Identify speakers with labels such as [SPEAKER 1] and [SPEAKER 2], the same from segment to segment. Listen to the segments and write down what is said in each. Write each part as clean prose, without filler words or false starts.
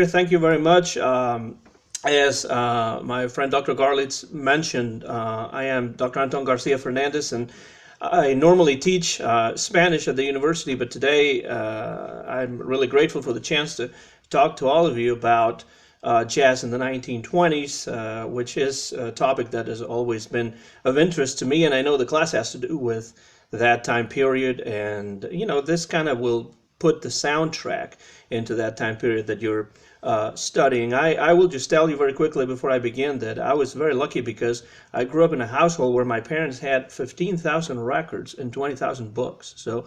[SPEAKER 1] Thank you very much. As my friend Dr. Garlitz mentioned, I am Dr. Anton Garcia Fernandez, and I normally teach Spanish at the university, but today I'm really grateful for the chance to talk to all of you about jazz in the 1920s, which is a topic that has always been of interest to me, and I know the class has to do with that time period, and this kind of will put the soundtrack into that time period that you're studying. I will just tell you very quickly before I begin that I was very lucky because I grew up in a household where my parents had 15,000 records and 20,000 books. So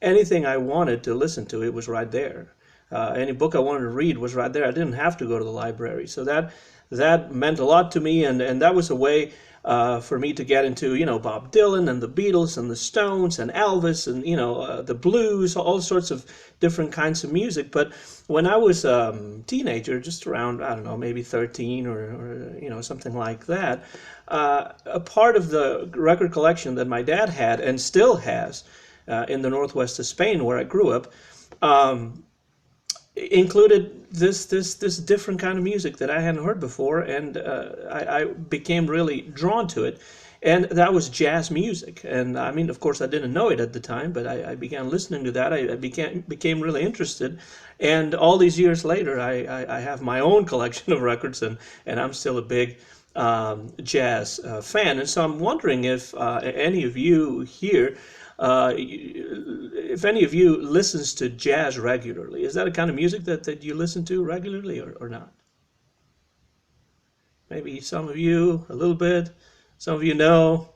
[SPEAKER 1] anything I wanted to listen to, it was right there. Any book I wanted to read was right there. I didn't have to go to the library. So that meant a lot to me, and that was a way for me to get into, Bob Dylan and the Beatles and the Stones and Elvis and, the blues, all sorts of different kinds of music. But when I was a teenager, just around, I don't know, maybe 13 or something like that, a part of the record collection that my dad had and still has in the northwest of Spain where I grew up, included this different kind of music that I hadn't heard before, and I became really drawn to it, and that was jazz music. And I mean, of course, I didn't know it at the time, but I began listening to that. I became really interested, and all these years later, I have my own collection of records, and I'm still a big jazz fan. And so I'm wondering if any of you here if any of you listens to jazz regularly. Is that a kind of music that you listen to regularly or not? Maybe some of you a little bit, some of you no.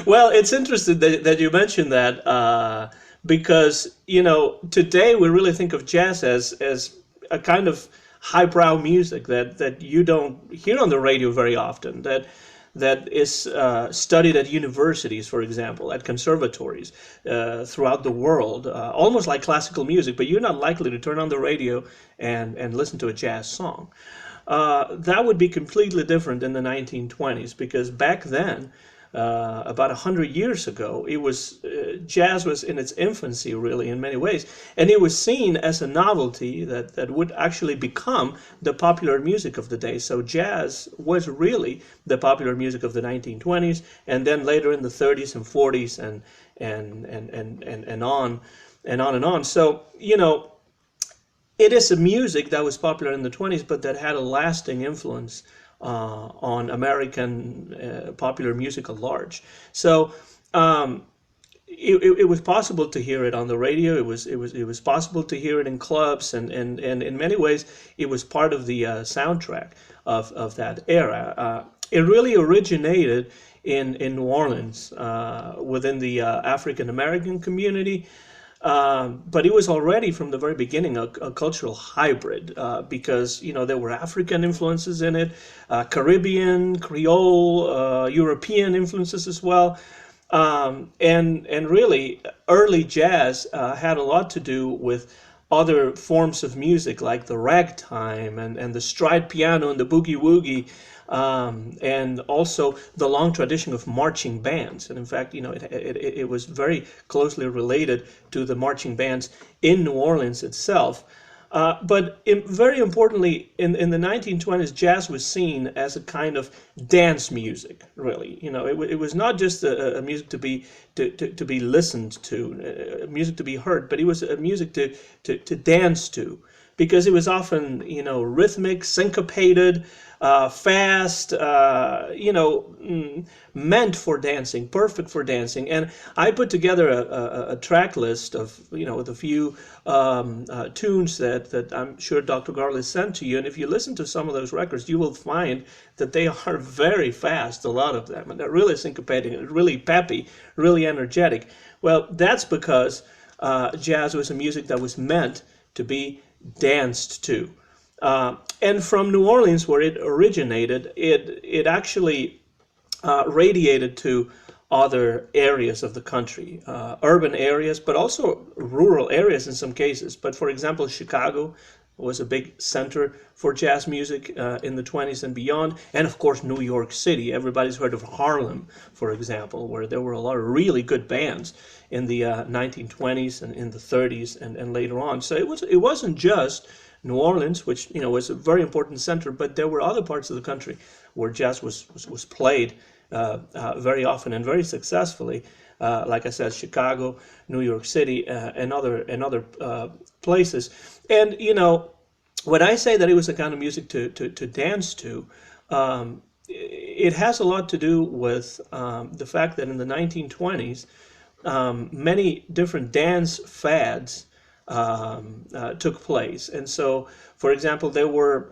[SPEAKER 1] Well, it's interesting that you mentioned that because today we really think of jazz as a kind of highbrow music that you don't hear on the radio very often. That is studied at universities, for example, at conservatories throughout the world, almost like classical music. But you're not likely to turn on the radio and listen to a jazz song. That would be completely different in the 1920s because back then, about 100 years ago, it was jazz was in its infancy, really, in many ways, and it was seen as a novelty that would actually become the popular music of the day. So jazz was really the popular music of the 1920s, and then later in the 30s and 40s and on and on and on. So it is a music that was popular in the 20s, but that had a lasting influence on American popular music at large. So it was possible to hear it on the radio. It was possible to hear it in clubs, and in many ways, it was part of the soundtrack of that era. It really originated in New Orleans within the African American community. But it was already from the very beginning a cultural hybrid because there were African influences in it, Caribbean, Creole, European influences as well, and really early jazz had a lot to do with other forms of music like the ragtime and the stride piano and the boogie woogie. And also the long tradition of marching bands. And in fact, it was very closely related to the marching bands in New Orleans itself. But very importantly, in the 1920s, jazz was seen as a kind of dance music, really. It was not just a music to be listened to, music to be heard, but it was a music to dance to, because it was often, rhythmic, syncopated, fast, meant for dancing, perfect for dancing. And I put together a track list of, with a few tunes that I'm sure Dr. Garlitz sent to you. And if you listen to some of those records, you will find that they are very fast, a lot of them. And they're really syncopating, really peppy, really energetic. Well, that's because jazz was a music that was meant to be danced to. And from New Orleans, where it originated, it actually radiated to other areas of the country, urban areas, but also rural areas in some cases. But for example, Chicago, was a big center for jazz music in the 20s and beyond. And of course, New York City. Everybody's heard of Harlem, for example, where there were a lot of really good bands in the 1920s and in the 30s and later on. So it wasn't just New Orleans, which was a very important center, but there were other parts of the country where jazz was played very often and very successfully. Like I said, Chicago, New York City, and other places. And when I say that it was a kind of music to dance to, it has a lot to do with the fact that in the 1920s, many different dance fads took place. And so, for example, there were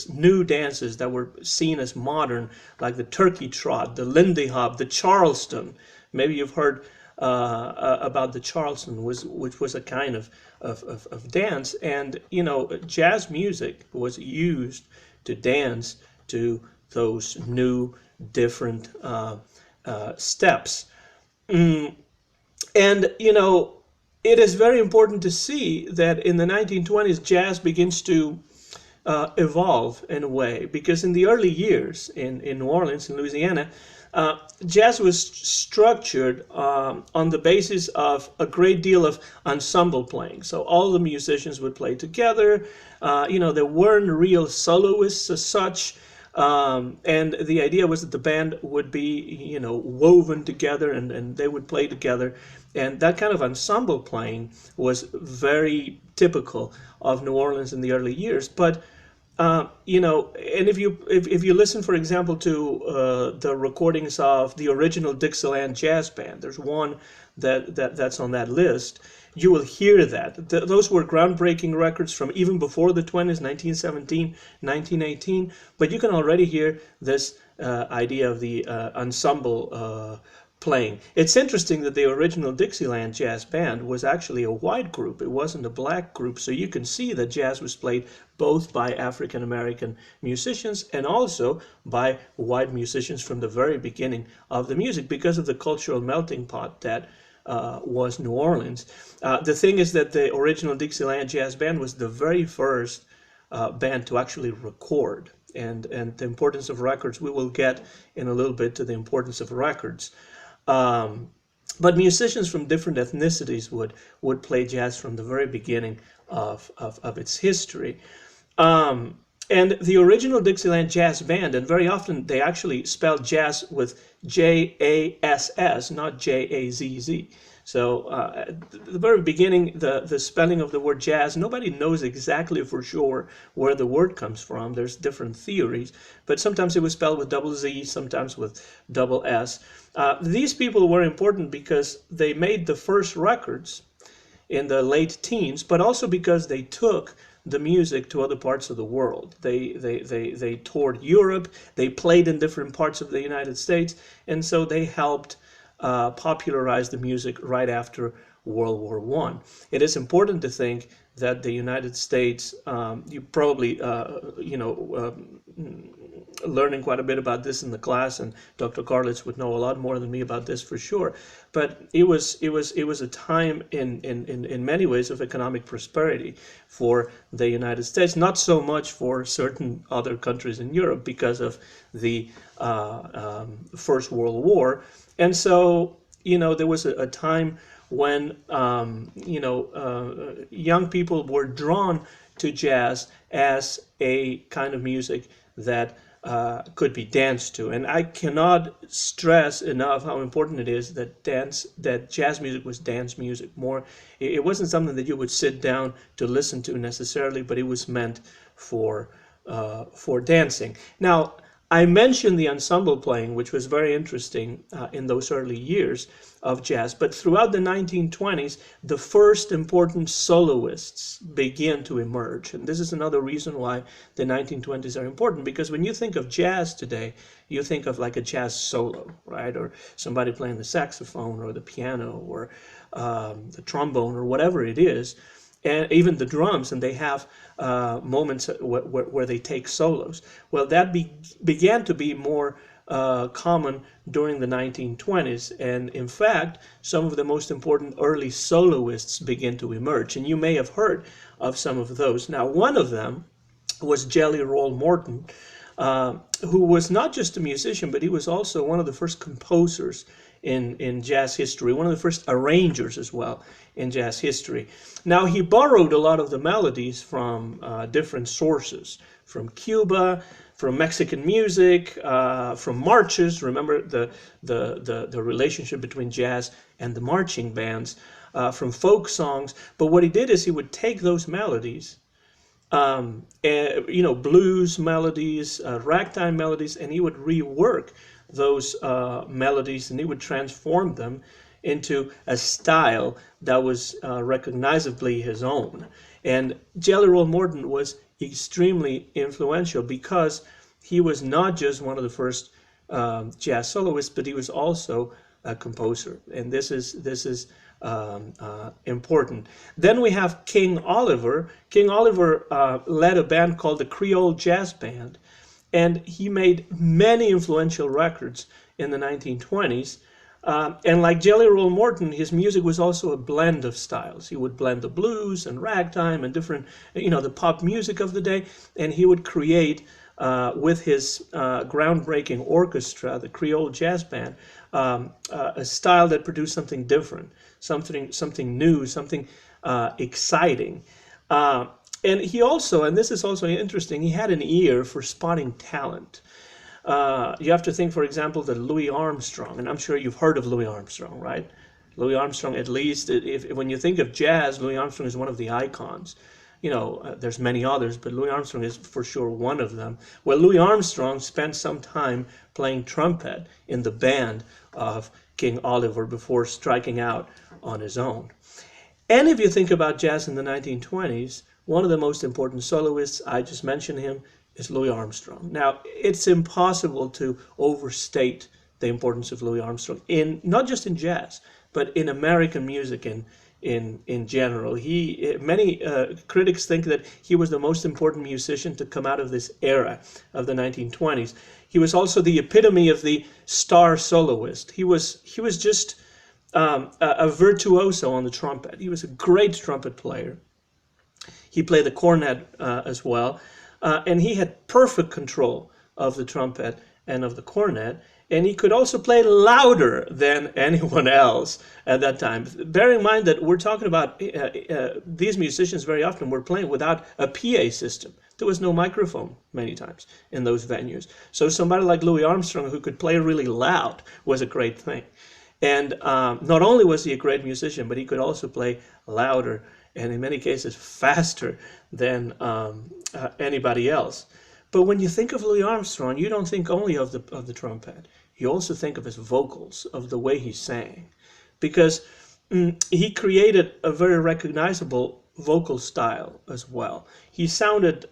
[SPEAKER 1] new dances that were seen as modern, like the turkey trot, the Lindy Hop, the Charleston. Maybe you've heard about the Charleston, which was a kind of dance. And, jazz music was used to dance to those new, different steps. And, it is very important to see that in the 1920s, jazz begins to evolve in a way, because in the early years in New Orleans, in Louisiana, jazz was structured on the basis of a great deal of ensemble playing. So all the musicians would play together. There weren't real soloists as such. And the idea was that the band would be, woven together and they would play together. And that kind of ensemble playing was very typical of New Orleans in the early years. But and if you listen, for example, to the recordings of the original Dixieland jazz band, there's one that's on that list. You will hear that. Those were groundbreaking records from even before the 20s, 1917, 1918. But you can already hear this idea of the ensemble playing. It's interesting that the original Dixieland jazz band was actually a white group. It wasn't a black group. So you can see that jazz was played both by African American musicians and also by white musicians from the very beginning of the music, because of the cultural melting pot that was New Orleans. The thing is that the original Dixieland jazz band was the very first band to actually record. And the importance of records, we will get in a little bit to the importance of records. But musicians from different ethnicities would play jazz from the very beginning of its history. And the original Dixieland jazz band, and very often they actually spelled jazz with J-A-S-S, not J-A-Z-Z. So at the very beginning, the spelling of the word jazz, nobody knows exactly for sure where the word comes from. There's different theories, but sometimes it was spelled with double Z, sometimes with double S. These people were important because they made the first records in the late teens, but also because they took the music to other parts of the world. They toured Europe, they played in different parts of the United States, and so they helped popularize the music right after World War I. It is important to think that the United States, you probably, learning quite a bit about this in the class, and Dr. Garlitz would know a lot more than me about this for sure. But it was a time in many ways of economic prosperity for the United States, not so much for certain other countries in Europe because of the First World War. And so, there was a time when, young people were drawn to jazz as a kind of music that could be danced to. And I cannot stress enough how important it is that jazz music was dance music. It wasn't something that you would sit down to listen to necessarily, but it was meant for dancing. Now, I mentioned the ensemble playing, which was very interesting in those early years of jazz. But throughout the 1920s, the first important soloists began to emerge. And this is another reason why the 1920s are important, because when you think of jazz today, you think of like a jazz solo, right? Or somebody playing the saxophone or the piano or the trombone or whatever it is. And even the drums, and they have moments where they take solos. Well, that began to be more common during the 1920s. And in fact, some of the most important early soloists begin to emerge. And you may have heard of some of those. Now, one of them was Jelly Roll Morton, who was not just a musician, but he was also one of the first composers in jazz history, one of the first arrangers as well in jazz history. Now, he borrowed a lot of the melodies from different sources, from Cuba, from Mexican music, from marches. Remember the relationship between jazz and the marching bands, from folk songs. But what he did is he would take those melodies, blues melodies, ragtime melodies, and he would rework those melodies, and he would transform them into a style that was recognizably his own. And Jelly Roll Morton was extremely influential because he was not just one of the first jazz soloists, but he was also a composer. And this is important. Then we have King Oliver. King Oliver led a band called the Creole Jazz Band, and he made many influential records in the 1920s. And like Jelly Roll Morton, his music was also a blend of styles. He would blend the blues and ragtime and different, the pop music of the day, and he would create, with his groundbreaking orchestra, the Creole Jazz Band, a style that produced something different, something new, something exciting. And he also, and this is also interesting, he had an ear for spotting talent. You have to think, for example, that Louie Armstrong, and I'm sure you've heard of Louie Armstrong, right? Louie Armstrong, at least, when you think of jazz, Louie Armstrong is one of the icons. There's many others, but Louie Armstrong is for sure one of them. Well, Louie Armstrong spent some time playing trumpet in the band of King Oliver before striking out on his own. And if you think about jazz in the 1920s, one of the most important soloists, I just mentioned him, is Louie Armstrong. Now, it's impossible to overstate the importance of Louie Armstrong, not just in jazz, but in American music in general. Many critics think that he was the most important musician to come out of this era of the 1920s. He was also the epitome of the star soloist. He was just a virtuoso on the trumpet. He was a great trumpet player. He played the cornet as well, and he had perfect control of the trumpet and of the cornet. And he could also play louder than anyone else at that time. Bear in mind that we're talking about these musicians very often were playing without a PA system. There was no microphone many times in those venues. So somebody like Louie Armstrong who could play really loud was a great thing. And not only was he a great musician, but he could also play louder and in many cases faster than anybody else. But when you think of Louie Armstrong, you don't think only of the trumpet. You also think of his vocals, of the way he sang, because he created a very recognizable vocal style as well. He sounded,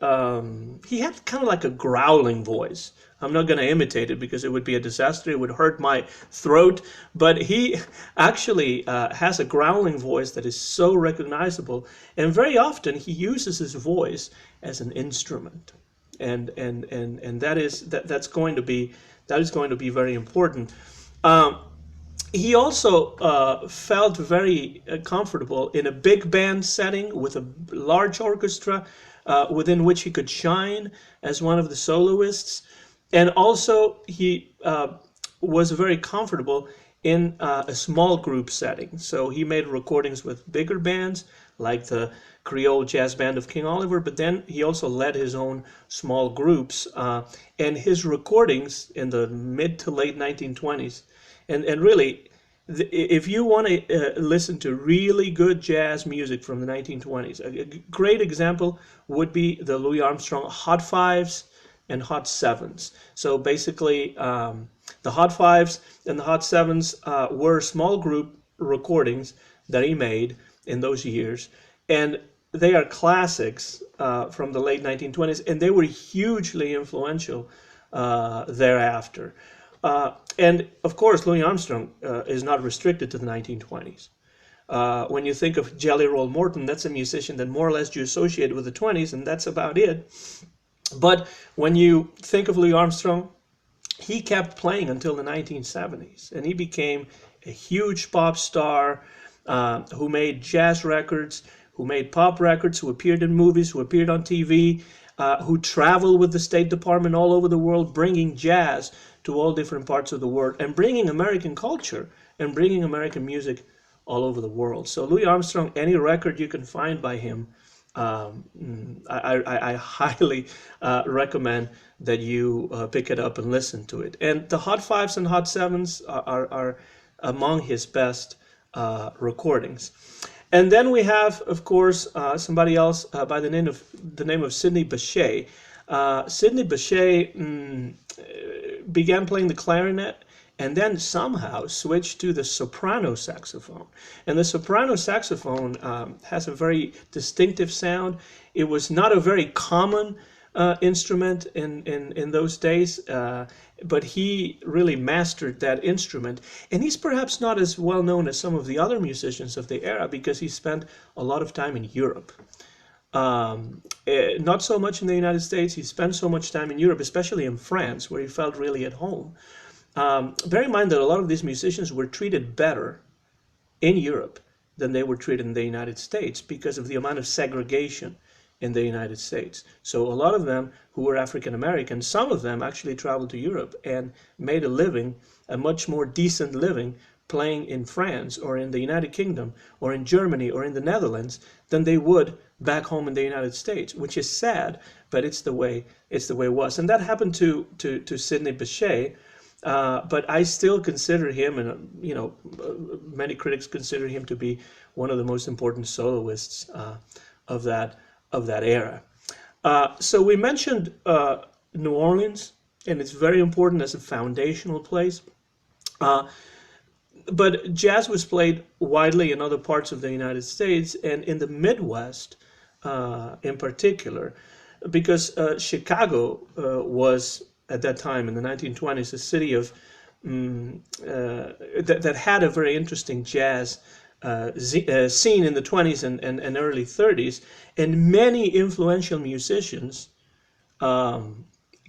[SPEAKER 1] he had kind of like a growling voice. I'm not going to imitate it because it would be a disaster. It would hurt my throat. But he actually has a growling voice that is so recognizable. And very often he uses his voice as an instrument. And that's going to be very important. He also felt very comfortable in a big band setting with a large orchestra within which he could shine as one of the soloists. And also he was very comfortable in a small group setting. So he made recordings with bigger bands like the Creole Jazz Band of King Oliver, but then he also led his own small groups. And his recordings in the mid to late 1920s, and really, if you want to listen to really good jazz music from the 1920s, a great example would be the Louie Armstrong Hot Fives and Hot Sevens. So basically, the Hot Fives and the Hot Sevens were small group recordings that he made in those years. And they are classics from the late 1920s, and they were hugely influential thereafter. And of course, Louie Armstrong is not restricted to the 1920s. When you think of Jelly Roll Morton, that's a musician that more or less you associate with the 20s, and that's about it. But when you think of Louie Armstrong, he kept playing until the 1970s, and he became a huge pop star who made jazz records, who made pop records, who appeared in movies, who appeared on TV, who traveled with the State Department all over the world, bringing jazz to all different parts of the world and bringing American culture and bringing American music all over the world. So Louie Armstrong, any record you can find by him, I highly recommend that you pick it up and listen to it. And the Hot Fives and Hot Sevens are among his best recordings. And then we have, of course, somebody else by the name of Sidney Bashay. Sidney Bashay began playing the clarinet and then somehow switched to the soprano saxophone. And the soprano saxophone has a very distinctive sound. It was not a very common instrument in those days, but he really mastered that instrument. And he's perhaps not as well known as some of the other musicians of the era because he spent a lot of time in Europe. Not so much in the United States. He spent so much time in Europe, especially in France, where he felt really at home. Bear in mind that a lot of these musicians were treated better in Europe than they were treated in the United States because of the amount of segregation in the United States. So a lot of them who were African American, some of them actually traveled to Europe and made a living, a much more decent living, playing in France or in the United Kingdom or in Germany or in the Netherlands than they would back home in the United States, which is sad, but it's the way it was. And that happened to Sidney Bashay. But I still consider him, and many critics consider him to be one of the most important soloists of that era. So we mentioned New Orleans, and it's very important as a foundational place. But jazz was played widely in other parts of the United States and in the Midwest in particular, because Chicago was at that time in the 1920s a city of that had a very interesting jazz scene in the 20s and early 30s, and many influential musicians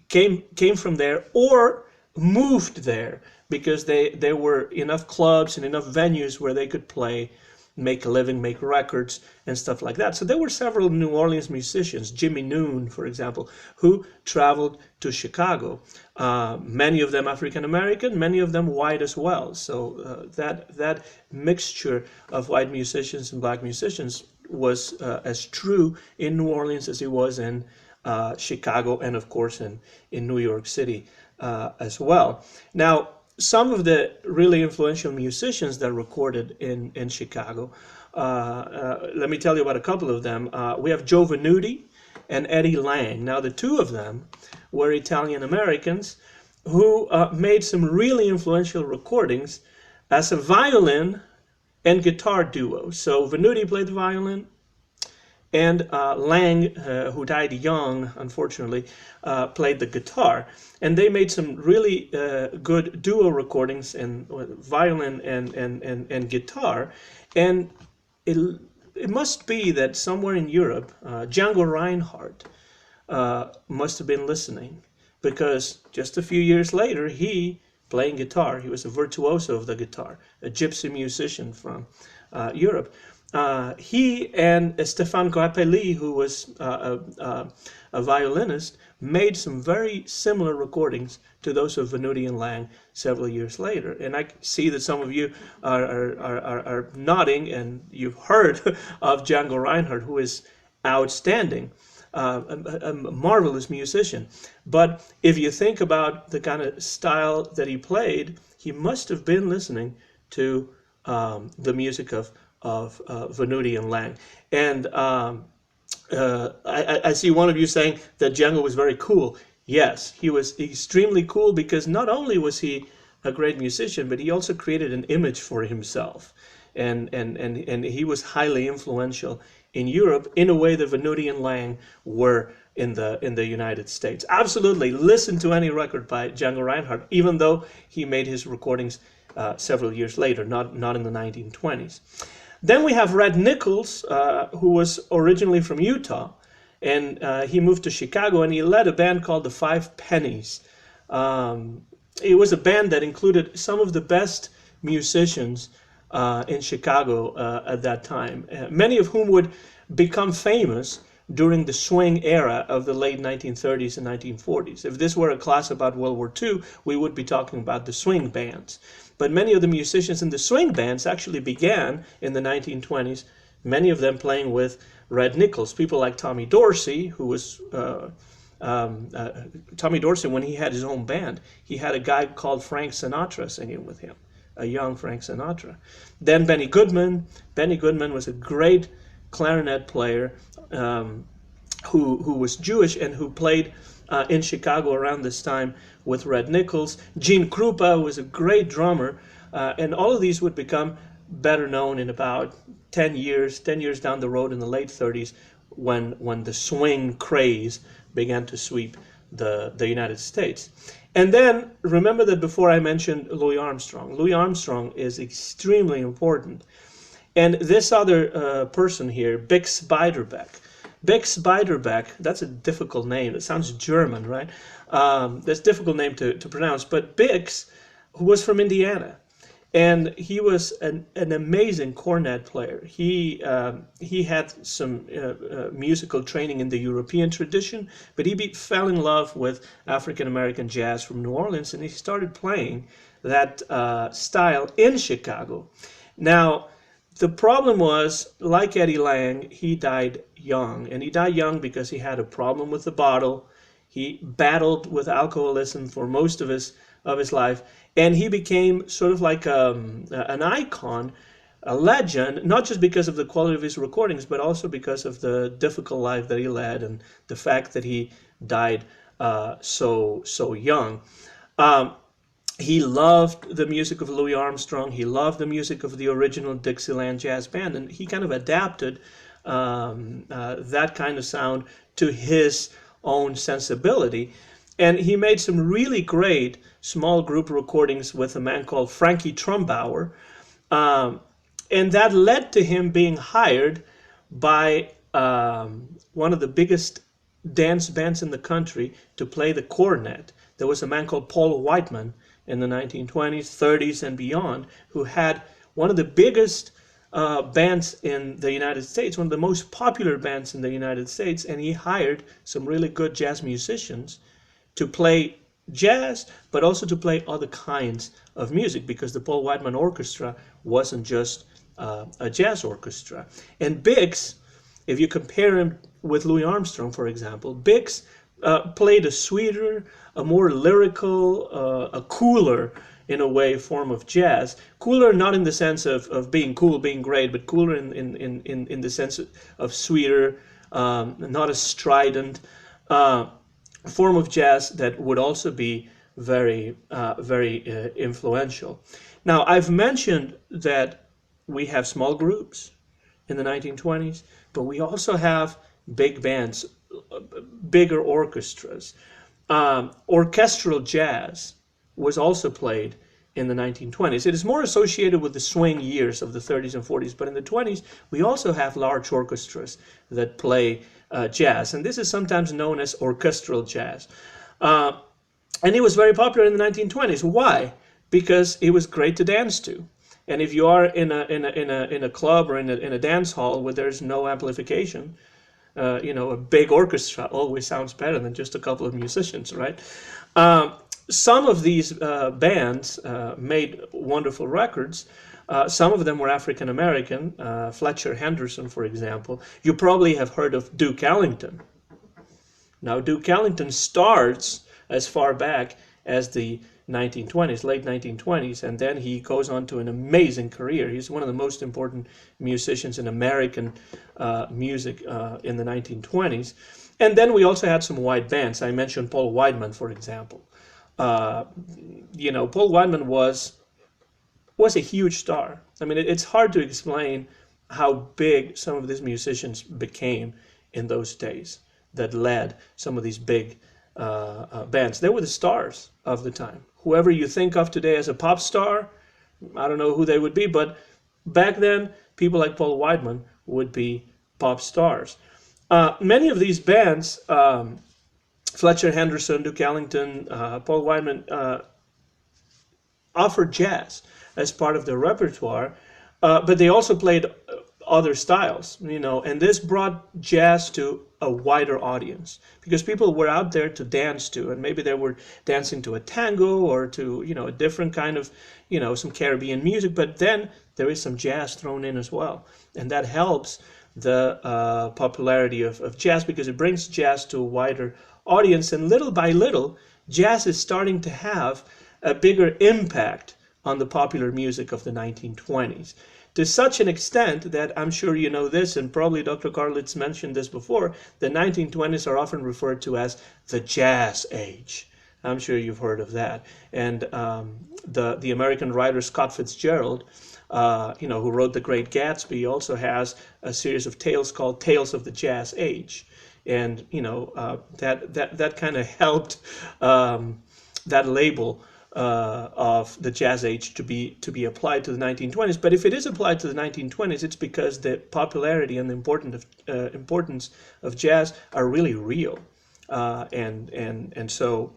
[SPEAKER 1] came from there or moved there because there were enough clubs and enough venues where they could play, make a living, make records and stuff like that. So there were several New Orleans musicians, Jimmy Noon, for example, who traveled to Chicago. Many of them African American, many of them white as well. So that mixture of white musicians and black musicians was as true in New Orleans as it was in Chicago and of course in New York City as well. Now, some of the really influential musicians that recorded in Chicago, let me tell you about a couple of them. We have Joe Vanudi and Eddie Lang. Now, the two of them were Italian Americans who made some really influential recordings as a violin and guitar duo. So Vanudi played the violin, and Lang, who died young, unfortunately, played the guitar. And they made some really good duo recordings in violin and guitar. And it must be that somewhere in Europe, Django Reinhardt must have been listening, because just a few years later, he, playing guitar, he was a virtuoso of the guitar, a gypsy musician from Europe. He and Stéphane Grappelli, who was a violinist, made some very similar recordings to those of Vanudi and Lang several years later. And I see that some of you are nodding, and you've heard of Django Reinhardt, who is outstanding, a marvelous musician. But if you think about the kind of style that he played, he must have been listening to the music of Vanudi and Lang. And I see one of you saying that Django was very cool. Yes, he was extremely cool, because not only was he a great musician, but he also created an image for himself. And he was highly influential in Europe in a way that Vanudi and Lang were in the United States. Absolutely, listen to any record by Django Reinhardt, even though he made his recordings several years later, not in the 1920s. Then we have Red Nichols, who was originally from Utah, and he moved to Chicago, and he led a band called the Five Pennies. it was a band that included some of the best musicians in Chicago at that time, many of whom would become famous during the swing era of the late 1930s and 1940s. If this were a class about World War II, we would be talking about the swing bands. But many of the musicians in the swing bands actually began in the 1920s, many of them playing with Red Nichols. People like Tommy Dorsey, who was Tommy Dorsey, when he had his own band, he had a guy called Frank Sinatra singing with him, a young Frank Sinatra. Then Benny Goodman. Benny Goodman was a great clarinet player who was Jewish and who played in Chicago around this time with Red Nichols. Gene Krupa was a great drummer, and all of these would become better known in about 10 years down the road in the late 30s when the swing craze began to sweep the United States. And then remember that before I mentioned Louie Armstrong. Louie Armstrong is extremely important. And this other person here, Bix Beiderbecke. Bix Beiderbecke, that's a difficult name. It sounds German, right? That's a difficult name to pronounce. But Bix, who was from Indiana, and he was an amazing cornet player. He had some musical training in the European tradition, but he fell in love with African American jazz from New Orleans, and he started playing that style in Chicago. Now, the problem was, like Eddie Lang, he died young, and he died young because he had a problem with the bottle. He battled with alcoholism for most of his life, and he became sort of like an icon, a legend, not just because of the quality of his recordings, but also because of the difficult life that he led and the fact that he died so young. He loved the music of Louie Armstrong. He loved the music of the original Dixieland jazz band, and he kind of adapted that kind of sound to his own sensibility. And he made some really great small group recordings with a man called Frankie Trumbauer. And that led to him being hired by one of the biggest dance bands in the country to play the cornet. There was a man called Paul Weidman in the 1920s, 30s, and beyond, who had one of the biggest bands in the United States, one of the most popular bands in the United States, and he hired some really good jazz musicians to play jazz, but also to play other kinds of music, because the Paul Weidman Orchestra wasn't just a jazz orchestra. And Bix, if you compare him with Louie Armstrong, for example, Bix played a sweeter, a more lyrical, a cooler, in a way, form of jazz. Cooler not in the sense of being cool, being great, but cooler in the sense of sweeter, not as strident, form of jazz that would also be very influential. Now, I've mentioned that we have small groups in the 1920s, but we also have big bands, bigger orchestras. Orchestral jazz was also played in the 1920s. It is more associated with the swing years of the 30s and 40s, but in the 20s, we also have large orchestras that play jazz, and this is sometimes known as orchestral jazz. And it was very popular in the 1920s. Why? Because it was great to dance to. And if you are in a club or in a dance hall where there's no amplification, a big orchestra always sounds better than just a couple of musicians, right? Some of these bands made wonderful records. Some of them were African American. Fletcher Henderson, for example. You probably have heard of Duke Ellington. Now, Duke Ellington starts as far back as the 1920s, late 1920s, and then he goes on to an amazing career. He's one of the most important musicians in American music in the 1920s. And then we also had some white bands. I mentioned Paul Weidman, for example. Paul Weidman was a huge star. I mean, it's hard to explain how big some of these musicians became in those days that led some of these big bands. They were the stars of the time. Whoever you think of today as a pop star, I don't know who they would be, but back then, people like Paul Weidman would be pop stars. Many of these bands, Fletcher Henderson, Duke Ellington, Paul Weidman, offered jazz as part of their repertoire, but they also played other styles, and this brought jazz to a wider audience because people were out there to dance to, and maybe they were dancing to a tango or to, a different kind of, some Caribbean music, but then there is some jazz thrown in as well. And that helps the popularity of jazz because it brings jazz to a wider audience. And little by little, jazz is starting to have a bigger impact on the popular music of the 1920s. To such an extent that I'm sure you know this, and probably Dr. Garlitz mentioned this before, the 1920s are often referred to as the Jazz Age. I'm sure you've heard of that. And the American writer Scott Fitzgerald, who wrote The Great Gatsby, also has a series of tales called Tales of the Jazz Age. And, that kind of helped that label of the Jazz Age to be applied to the 1920s. But if it is applied to the 1920s, it's because the popularity and the importance of jazz are really real, and so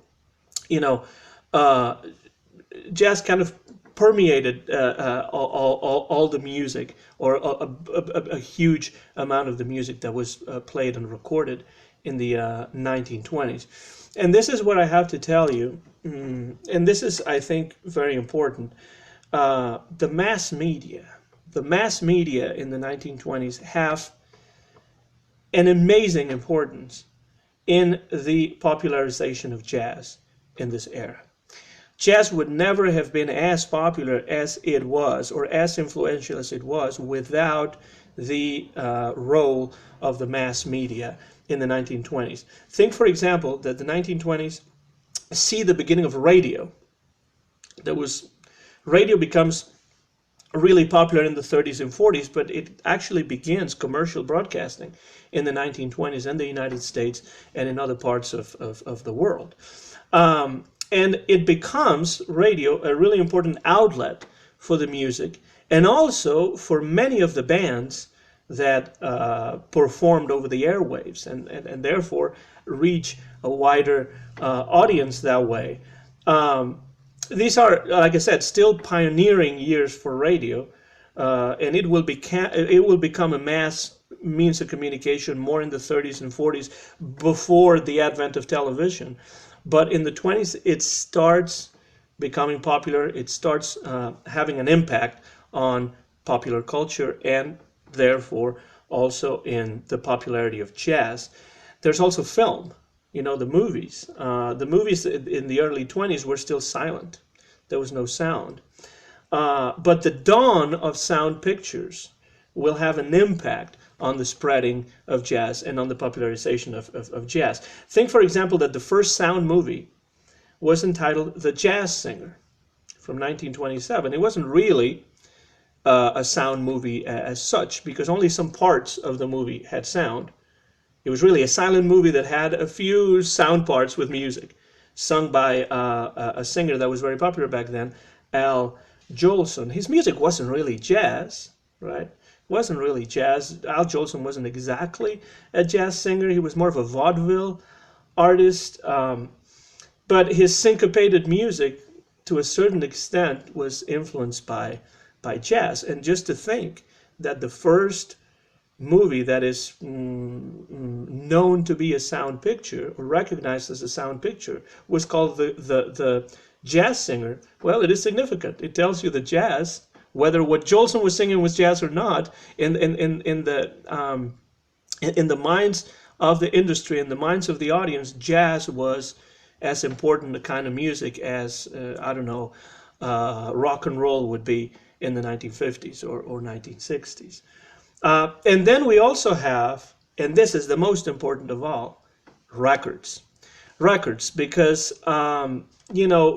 [SPEAKER 1] jazz kind of permeated all the music, or a huge amount of the music that was played and recorded in the 1920s. And this is what I have to tell you, and this is, I think, very important. The mass media in the 1920s have an amazing importance in the popularization of jazz in this era. Jazz would never have been as popular as it was, or as influential as it was, without the role of the mass media in the 1920s. Think, for example, that the 1920s see the beginning of radio. Radio becomes really popular in the 30s and 40s, but it actually begins commercial broadcasting in the 1920s in the United States and in other parts of the world. And it becomes, radio, a really important outlet for the music, and also for many of the bands that performed over the airwaves, and therefore reach a wider audience that way. These are, like I said, still pioneering years for radio, and it will become a mass means of communication more in the 30s and 40s, before the advent of television. But in the 20s, it starts becoming popular. It starts having an impact on popular culture, and therefore also in the popularity of jazz. There's also film, the movies. The movies in the early 20s were still silent. There was no sound. But the dawn of sound pictures will have an impact on the spreading of jazz and on the popularization of jazz. Think, for example, that the first sound movie was entitled The Jazz Singer from 1927. It wasn't really a sound movie as such, because only some parts of the movie had sound. It was really a silent movie that had a few sound parts with music, sung by a singer that was very popular back then, Al Jolson. His music wasn't really jazz, right? Wasn't really jazz. Al Jolson wasn't exactly a jazz singer. He was more of a vaudeville artist. But his syncopated music, to a certain extent, was influenced by jazz. And just to think that the first movie that is known to be a sound picture, or recognized as a sound picture, was called the Jazz Singer. Well, it is significant. It tells you that jazz, whether what Jolson was singing was jazz or not, in the minds of the industry, in the minds of the audience, jazz was as important a kind of music as rock and roll would be in the 1950s or 1960s. And then we also have, and this is the most important of all, records. Records, because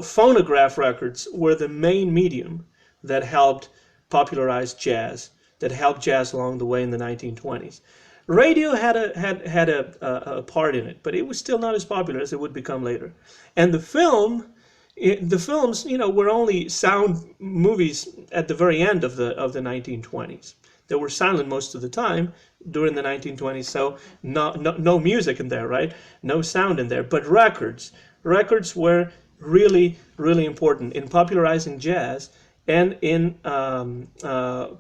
[SPEAKER 1] phonograph records were the main medium that helped popularize jazz, that helped jazz along the way in the 1920s. Radio had a part in it, but it was still not as popular as it would become later. And the films, were only sound movies at the very end of the 1920s. They were silent most of the time during the 1920s, so no music in there, right? No sound in there. But records were really, really important in popularizing jazz and in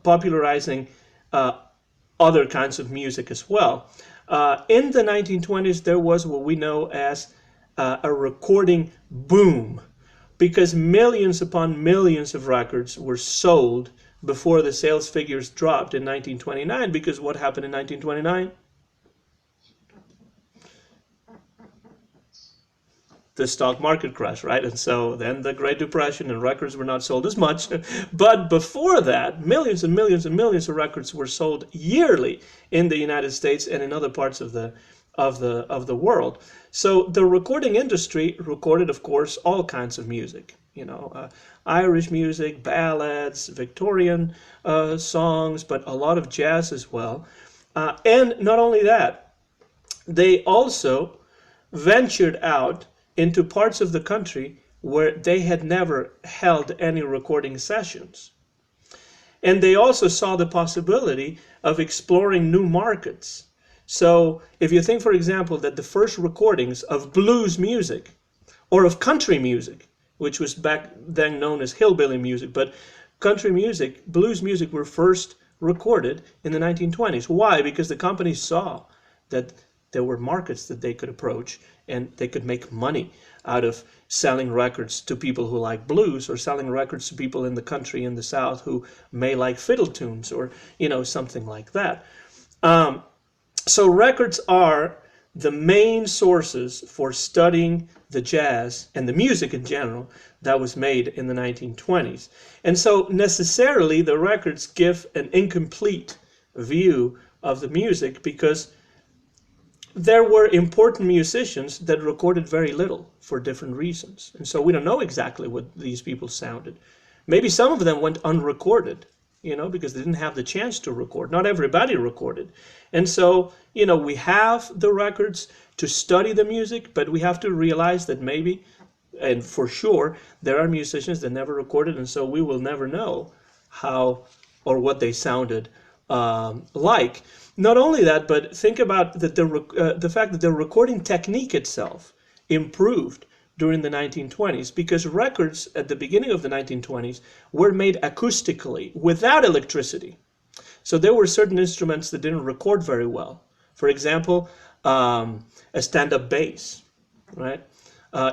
[SPEAKER 1] popularizing other kinds of music as well. In the 1920s, there was what we know as a recording boom, because millions upon millions of records were sold before the sales figures dropped in 1929. Because what happened in 1929? The stock market crash, right? And so then the Great Depression, and records were not sold as much. But before that, millions and millions and millions of records were sold yearly in the United States and in other parts of the world. So the recording industry recorded, of course, all kinds of music. Irish music, ballads, Victorian songs, but a lot of jazz as well. And not only that, they also ventured out into parts of the country where they had never held any recording sessions. And they also saw the possibility of exploring new markets. So if you think, for example, that the first recordings of blues music or of country music, which was back then known as hillbilly music, but country music, blues music were first recorded in the 1920s. Why? Because the companies saw that there were markets that they could approach, and they could make money out of selling records to people who like blues, or selling records to people in the country in the South who may like fiddle tunes, or something like that. So records are the main sources for studying the jazz and the music in general that was made in the 1920s. And so necessarily the records give an incomplete view of the music, because there were important musicians that recorded very little for different reasons. And so we don't know exactly what these people sounded. Maybe some of them went unrecorded, because they didn't have the chance to record. Not everybody recorded. And so, we have the records to study the music, but we have to realize that maybe, and for sure, there are musicians that never recorded, and so we will never know how or what they sounded like. Not only that, but think about that the fact that the recording technique itself improved during the 1920s, because records at the beginning of the 1920s were made acoustically without electricity. So there were certain instruments that didn't record very well. For example, a stand-up bass, right?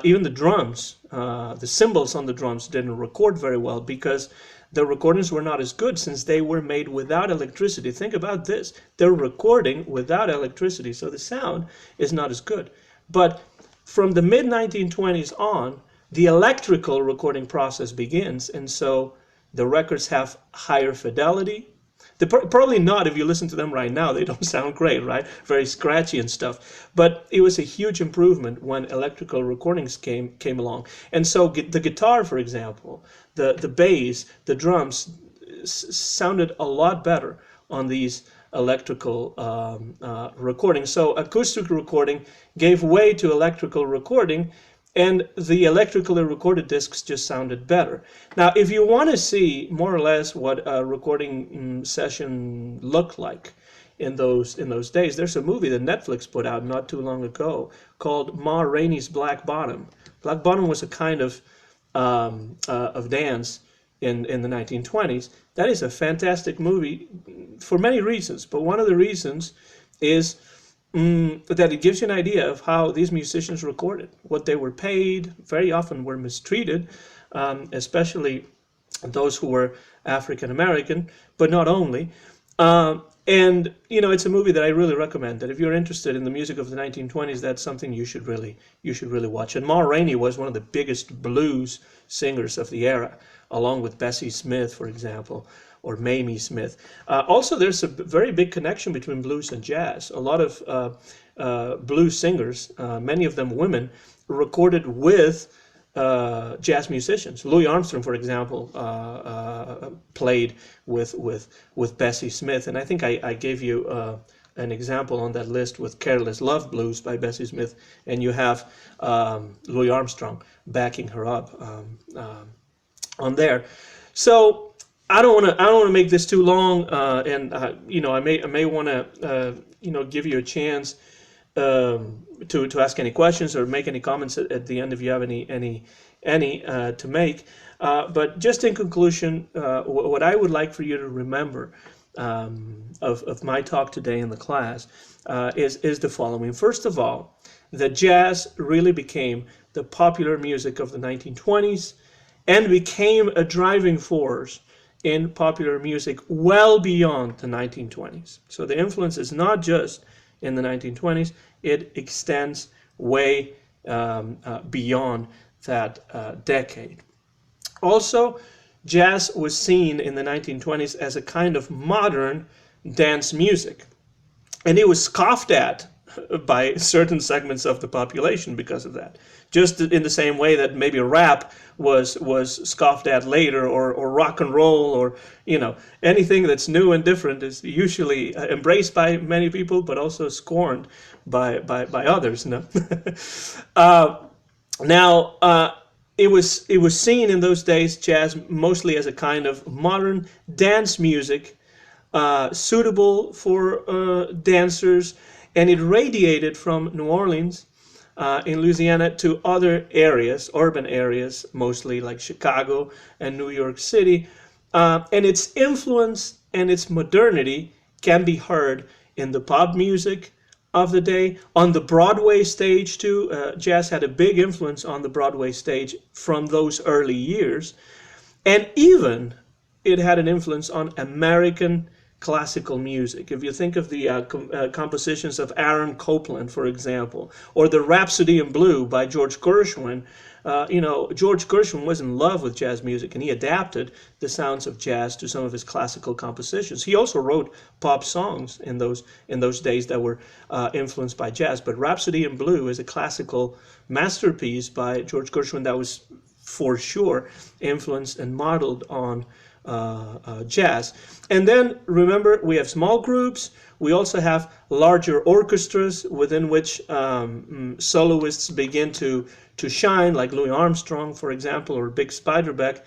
[SPEAKER 1] Even the drums, the cymbals on the drums didn't record very well, because the recordings were not as good, since they were made without electricity. Think about this. They're recording without electricity, so the sound is not as good. But from the mid-1920s on, the electrical recording process begins, and so the records have higher fidelity. Probably not if you listen to them right now. They don't sound great, right? Very scratchy and stuff. But it was a huge improvement when electrical recordings came along. And so the guitar, for example, the bass, the drums sounded a lot better on these electrical recordings. So acoustic recording gave way to electrical recording, and the electrically recorded discs just sounded better. Now, if you want to see more or less what a recording session looked like in those days, there's a movie that Netflix put out not too long ago called Ma Rainey's Black Bottom. Black Bottom was a kind of dance in the 1920s. That is a fantastic movie for many reasons, but one of the reasons is that it gives you an idea of how these musicians recorded, what they were paid. Very often were mistreated, especially those who were African American, but not only. And it's a movie that I really recommend. That if you're interested in the music of the 1920s, that's something you should really watch. And Ma Rainey was one of the biggest blues singers of the era, along with Bessie Smith, for example, or Mamie Smith. Also, there's a very big connection between blues and jazz. A lot of blues singers, many of them women, recorded with jazz musicians. Louie Armstrong, for example, played with Bessie Smith, and I think I gave you an example on that list with "Careless Love Blues" by Bessie Smith, and you have Louie Armstrong backing her up on there. So I don't want to make this too long, and I may want to give you a chance to ask any questions or make any comments at the end if you have any any to make. But just in conclusion, what I would like for you to remember of my talk today in the class is the following. First of all, that jazz really became the popular music of the 1920s and became a driving force in popular music well beyond the 1920s. So the influence is not just in the 1920s, it extends way beyond that decade. Also, jazz was seen in the 1920s as a kind of modern dance music. And it was scoffed at by certain segments of the population because of that. Just in the same way that maybe rap was scoffed at later, or rock and roll, or anything that's new and different is usually embraced by many people, but also scorned by others. It was seen in those days, jazz, mostly as a kind of modern dance music, suitable for dancers, and it radiated from New Orleans in Louisiana to other areas, urban areas, mostly like Chicago and New York City. And its influence and its modernity can be heard in the pop music of the day, on the Broadway stage too. Jazz had a big influence on the Broadway stage from those early years. And even it had an influence on American classical music. If you think of the compositions of Aaron Copland, for example, or the Rhapsody in Blue by George Gershwin, George Gershwin was in love with jazz music, and he adapted the sounds of jazz to some of his classical compositions. He also wrote pop songs in those days that were influenced by jazz. But Rhapsody in Blue is a classical masterpiece by George Gershwin that was for sure influenced and modeled on jazz. And then remember, we have small groups. We also have larger orchestras within which soloists begin to shine, like Louie Armstrong, for example, or Big Spiderbeck.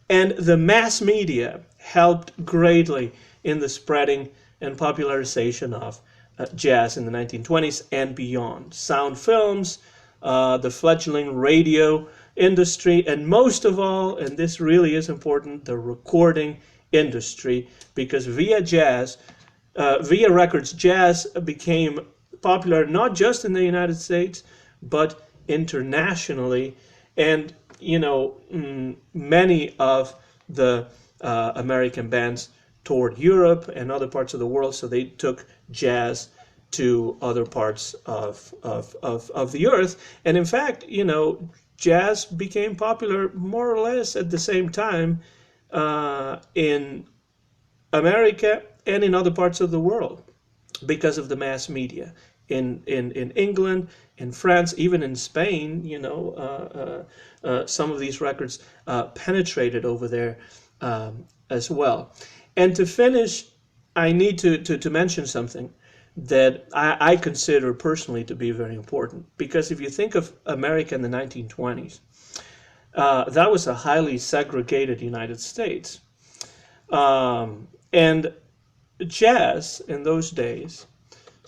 [SPEAKER 1] And the mass media helped greatly in the spreading and popularization of jazz in the 1920s and beyond. Sound films, the fledgling radio industry, and most of all, and this really is important, the recording industry, because via records, jazz became popular not just in the United States, but internationally. And many of the American bands toured Europe and other parts of the world, so they took jazz to other parts of the earth. And in fact, jazz became popular more or less at the same time in America and in other parts of the world because of the mass media. In England, in France, even in Spain, some of these records penetrated over there as well. And to finish, I need to mention something that I consider personally to be very important. Because if you think of America in the 1920s, that was a highly segregated United States. And jazz in those days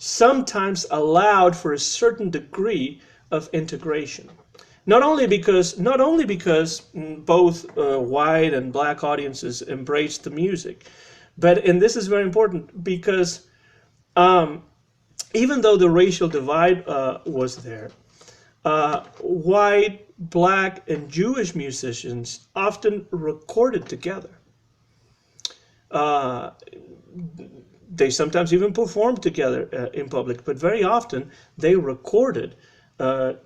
[SPEAKER 1] sometimes allowed for a certain degree of integration. Not only because both white and black audiences embraced the music, but, and this is very important, because even though the racial divide was there, white, black, and Jewish musicians often recorded together. They sometimes even performed together in public, but very often they recorded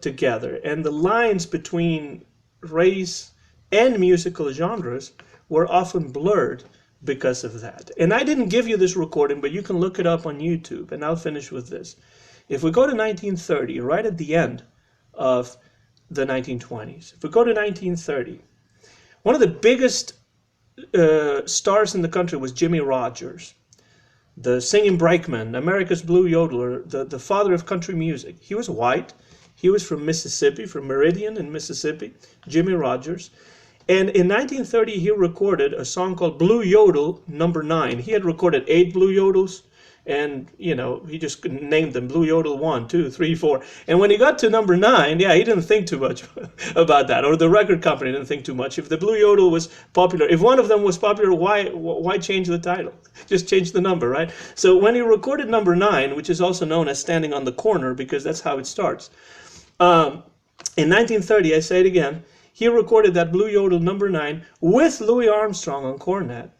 [SPEAKER 1] together. And the lines between race and musical genres were often blurred because of that. And I didn't give you this recording, but you can look it up on YouTube, and I'll finish with this. If we go to 1930, right at the end of the 1920s, if we go to 1930, one of the biggest stars in the country was Jimmie Rodgers, the singing brakeman, America's Blue Yodeler, the father of country music. He was white. He was from Mississippi, from Meridian in Mississippi, Jimmie Rodgers. And in 1930, he recorded a song called Blue Yodel No. 9. He had recorded 8 Blue Yodels, And, he just named them Blue Yodel 1, 2, 3, 4. And when he got to number 9, yeah, he didn't think too much about that, or the record company didn't think too much. If the Blue Yodel was popular, if one of them was popular, why change the title? Just change the number, right? So when he recorded number 9, which is also known as Standing on the Corner, because that's how it starts, in 1930, I say it again, he recorded that Blue Yodel number 9 with Louie Armstrong on cornet,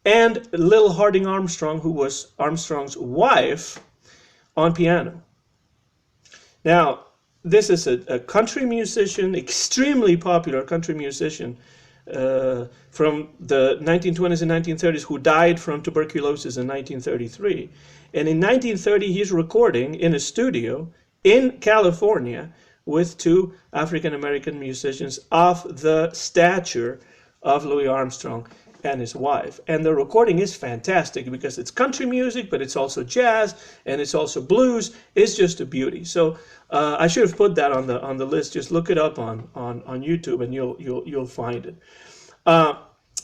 [SPEAKER 1] and Lil Harding Armstrong, who was Armstrong's wife, on piano. Now, this is a country musician, extremely popular country musician from the 1920s and 1930s, who died from tuberculosis in 1933. And in 1930, he's recording in a studio in California with 2 African-American musicians of the stature of Louis Armstrong and his wife. And the recording is fantastic because it's country music, but it's also jazz, and it's also blues. It's just a beauty. So I should have put that on the list. Just look it up on YouTube, and you'll find it.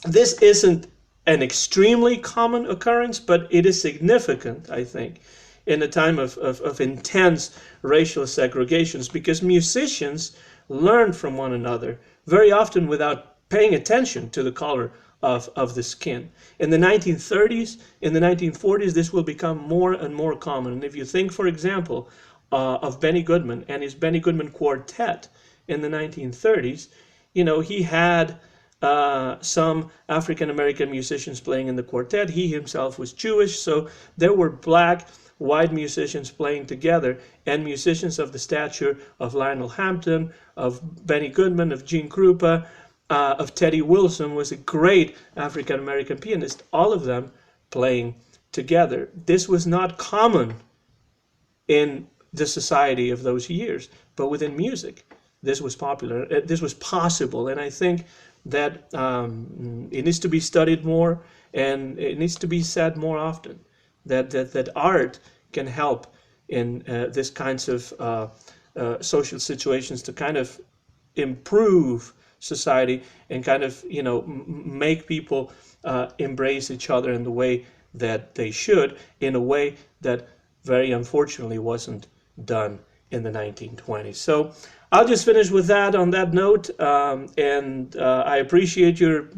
[SPEAKER 1] This isn't an extremely common occurrence, but it is significant, I think, in a time of intense racial segregations, because musicians learn from one another very often without paying attention to the color of the skin. In the 1930s, in the 1940s, this will become more and more common. And if you think, for example, of Benny Goodman and his Benny Goodman Quartet in the 1930s, he had some African-American musicians playing in the quartet. He himself was Jewish, so there were black, white musicians playing together, and musicians of the stature of Lionel Hampton, of Benny Goodman, of Gene Krupa, of Teddy Wilson, was a great African-American pianist, all of them playing together. This was not common in the society of those years, but within music, this was popular. This was possible, and I think that it needs to be studied more, and it needs to be said more often, that art can help in this kinds of social situations to kind of improve society and kind of make people embrace each other in the way that they should, in a way that very unfortunately wasn't done in the 1920s. So I'll just finish with that on that note, and I appreciate your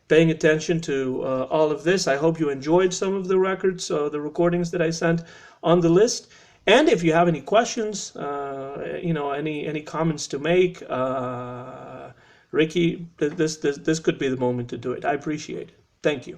[SPEAKER 1] paying attention to all of this. I hope you enjoyed some of the records, the recordings that I sent on the list. And if you have any questions, any comments to make, Ricky, this could be the moment to do it. I appreciate it. Thank you.